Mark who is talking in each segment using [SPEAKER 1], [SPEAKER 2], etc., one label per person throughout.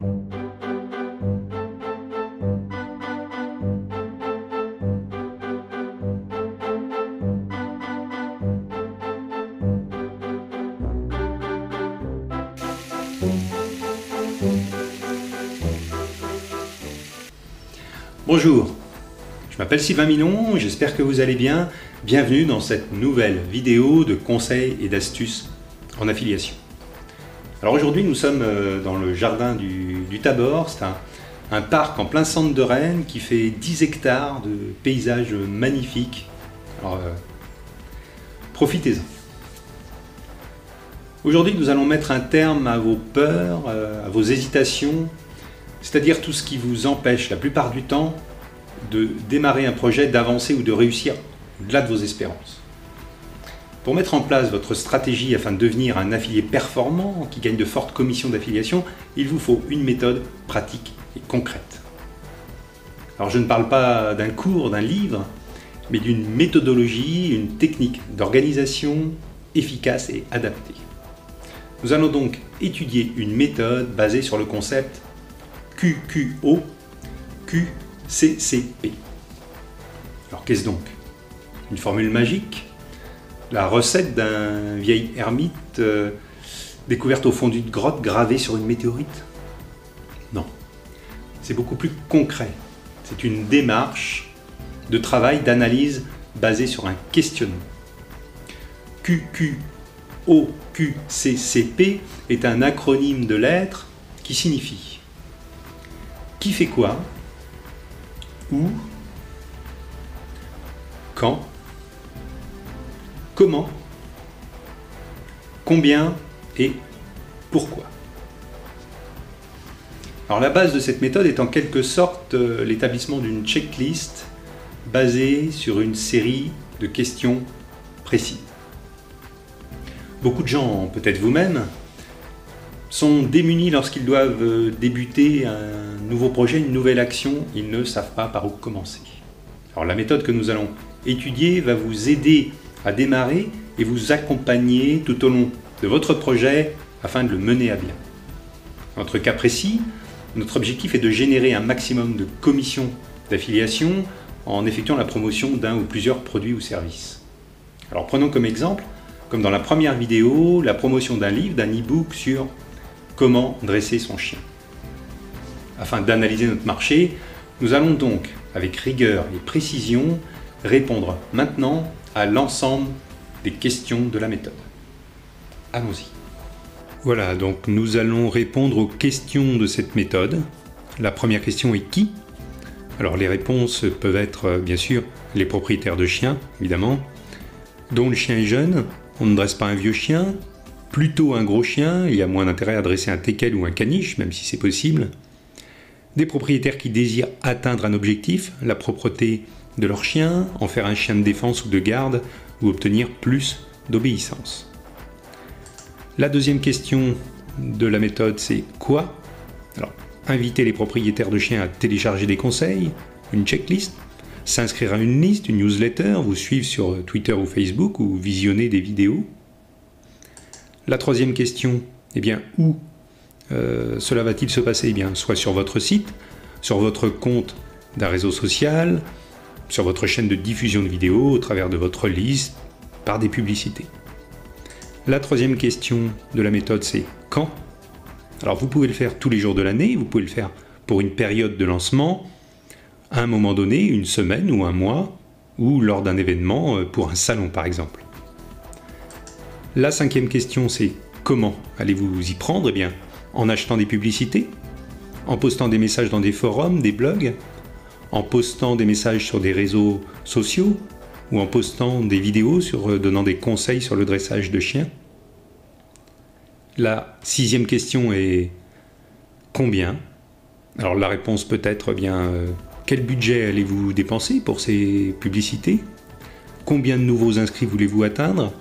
[SPEAKER 1] Bonjour, je m'appelle Sylvain Milon, j'espère que vous allez bien. Bienvenue dans cette nouvelle vidéo de conseils et d'astuces en affiliation. Alors aujourd'hui nous sommes dans le jardin du Tabor, c'est un parc en plein centre de Rennes qui fait 10 hectares de paysages magnifiques. Alors profitez-en. Aujourd'hui nous allons mettre un terme à vos peurs, à vos hésitations, c'est-à-dire tout ce qui vous empêche la plupart du temps de démarrer un projet, d'avancer ou de réussir au-delà de vos espérances. Pour mettre en place votre stratégie afin de devenir un affilié performant qui gagne de fortes commissions d'affiliation, il vous faut une méthode pratique et concrète. Alors je ne parle pas d'un cours, d'un livre, mais d'une méthodologie, une technique d'organisation efficace et adaptée. Nous allons donc étudier une méthode basée sur le concept QQO, QCCP. Alors qu'est-ce donc? Une formule magique? La recette d'un vieil ermite découverte au fond d'une grotte gravée sur une météorite? Non, c'est beaucoup plus concret. C'est une démarche de travail, d'analyse basée sur un questionnement. QQO, QCCP est un acronyme de lettres qui signifie qui fait quoi, où, quand, comment, combien et pourquoi. Alors la base de cette méthode est en quelque sorte l'établissement d'une checklist basée sur une série de questions précises. Beaucoup de gens, peut-être vous-même, sont démunis lorsqu'ils doivent débuter un nouveau projet, une nouvelle action, ils ne savent pas par où commencer. Alors la méthode que nous allons étudier va vous aider à démarrer et vous accompagner tout au long de votre projet afin de le mener à bien. Dans notre cas précis, notre objectif est de générer un maximum de commissions d'affiliation en effectuant la promotion d'un ou plusieurs produits ou services. Alors prenons comme exemple, comme dans la première vidéo, la promotion d'un livre, d'un e-book sur comment dresser son chien. Afin d'analyser notre marché, nous allons donc, avec rigueur et précision, répondre maintenant à l'ensemble des questions de la méthode. Allons-y. Voilà, donc nous allons répondre aux questions de cette méthode. La première question est qui? Alors les réponses peuvent être bien sûr les propriétaires de chiens, évidemment, dont le chien est jeune, on ne dresse pas un vieux chien, plutôt un gros chien, il y a moins d'intérêt à dresser un teckel ou un caniche, même si c'est possible. Des propriétaires qui désirent atteindre un objectif, la propreté de leur chien, en faire un chien de défense ou de garde, ou obtenir plus d'obéissance. La deuxième question de la méthode, c'est quoi? Alors, inviter les propriétaires de chiens à télécharger des conseils, une checklist, s'inscrire à une liste, une newsletter, vous suivre sur Twitter ou Facebook, ou visionner des vidéos. La troisième question, eh bien, où cela va-t-il se passer? Eh bien, soit sur votre site, sur votre compte d'un réseau social, sur votre chaîne de diffusion de vidéos, au travers de votre liste, par des publicités. La troisième question de la méthode, c'est quand? Alors, vous pouvez le faire tous les jours de l'année, vous pouvez le faire pour une période de lancement, à un moment donné, une semaine ou un mois, ou lors d'un événement, pour un salon par exemple. La cinquième question, c'est comment allez-vous y prendre? Eh bien, en achetant des publicités, en postant des messages dans des forums, des blogs, en postant des messages sur des réseaux sociaux, ou en postant des vidéos donnant des conseils sur le dressage de chiens. La sixième question est combien? Alors la réponse peut être quel budget allez-vous dépenser pour ces publicités? Combien de nouveaux inscrits voulez-vous atteindre?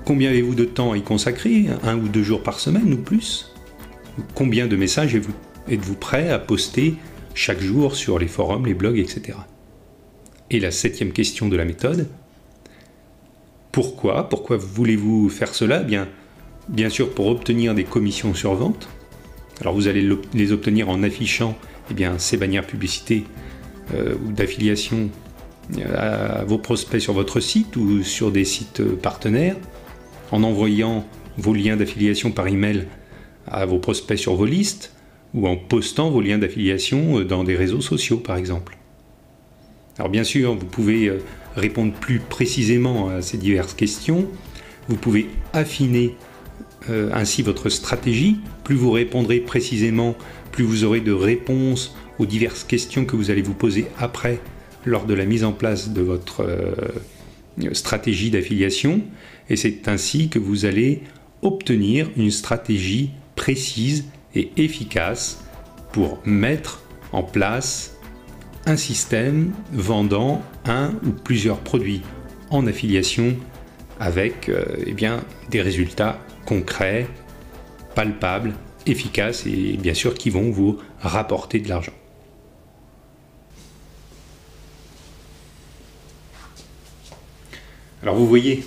[SPEAKER 1] Combien avez-vous de temps à y consacrer? 1 ou 2 jours par semaine ou plus? Combien de messages êtes-vous prêt à poster chaque jour sur les forums, les blogs, etc. Et la septième question de la méthode, pourquoi? Pourquoi voulez-vous faire cela? Bien sûr pour obtenir des commissions sur vente, Alors vous allez les obtenir en affichant ces bannières publicité ou d'affiliation à vos prospects sur votre site ou sur des sites partenaires, en envoyant vos liens d'affiliation par email à vos prospects sur vos listes, ou en postant vos liens d'affiliation dans des réseaux sociaux par exemple. Alors bien sûr, vous pouvez répondre plus précisément à ces diverses questions, vous pouvez affiner ainsi votre stratégie. Plus vous répondrez précisément, plus vous aurez de réponses aux diverses questions que vous allez vous poser après lors de la mise en place de votre stratégie d'affiliation, et c'est ainsi que vous allez obtenir une stratégie précise et efficace pour mettre en place un système vendant un ou plusieurs produits en affiliation avec des résultats concrets, palpables, efficaces et bien sûr qui vont vous rapporter de l'argent. Alors vous voyez,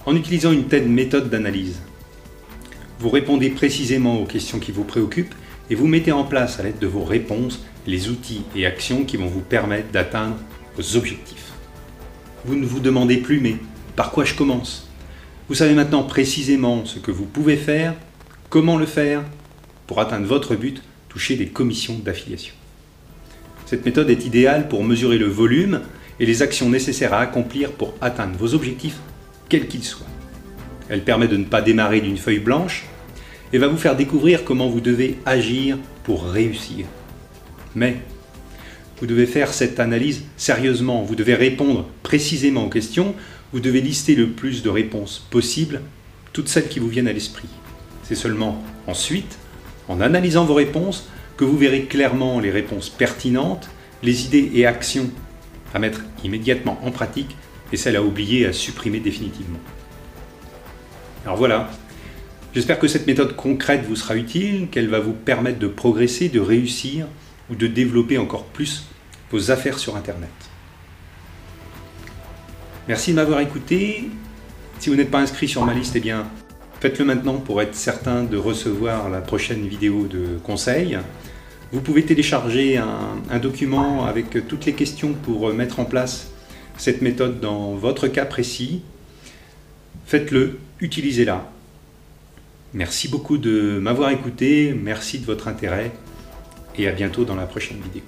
[SPEAKER 1] en utilisant une telle méthode d'analyse, vous répondez précisément aux questions qui vous préoccupent et vous mettez en place à l'aide de vos réponses les outils et actions qui vont vous permettre d'atteindre vos objectifs. Vous ne vous demandez plus mais par quoi je commence? Vous savez maintenant précisément ce que vous pouvez faire, comment le faire pour atteindre votre but, toucher des commissions d'affiliation. Cette méthode est idéale pour mesurer le volume et les actions nécessaires à accomplir pour atteindre vos objectifs, quels qu'ils soient. Elle permet de ne pas démarrer d'une feuille blanche et va vous faire découvrir comment vous devez agir pour réussir. Mais vous devez faire cette analyse sérieusement, vous devez répondre précisément aux questions, vous devez lister le plus de réponses possibles, toutes celles qui vous viennent à l'esprit. C'est seulement ensuite, en analysant vos réponses, que vous verrez clairement les réponses pertinentes, les idées et actions à mettre immédiatement en pratique et celles à oublier et à supprimer définitivement. Alors voilà, j'espère que cette méthode concrète vous sera utile, qu'elle va vous permettre de progresser, de réussir ou de développer encore plus vos affaires sur Internet. Merci de m'avoir écouté. Si vous n'êtes pas inscrit sur ma liste, faites-le maintenant pour être certain de recevoir la prochaine vidéo de conseil. Vous pouvez télécharger un document avec toutes les questions pour mettre en place cette méthode dans votre cas précis. Faites-le, utilisez-la. Merci beaucoup de m'avoir écouté, merci de votre intérêt et à bientôt dans la prochaine vidéo.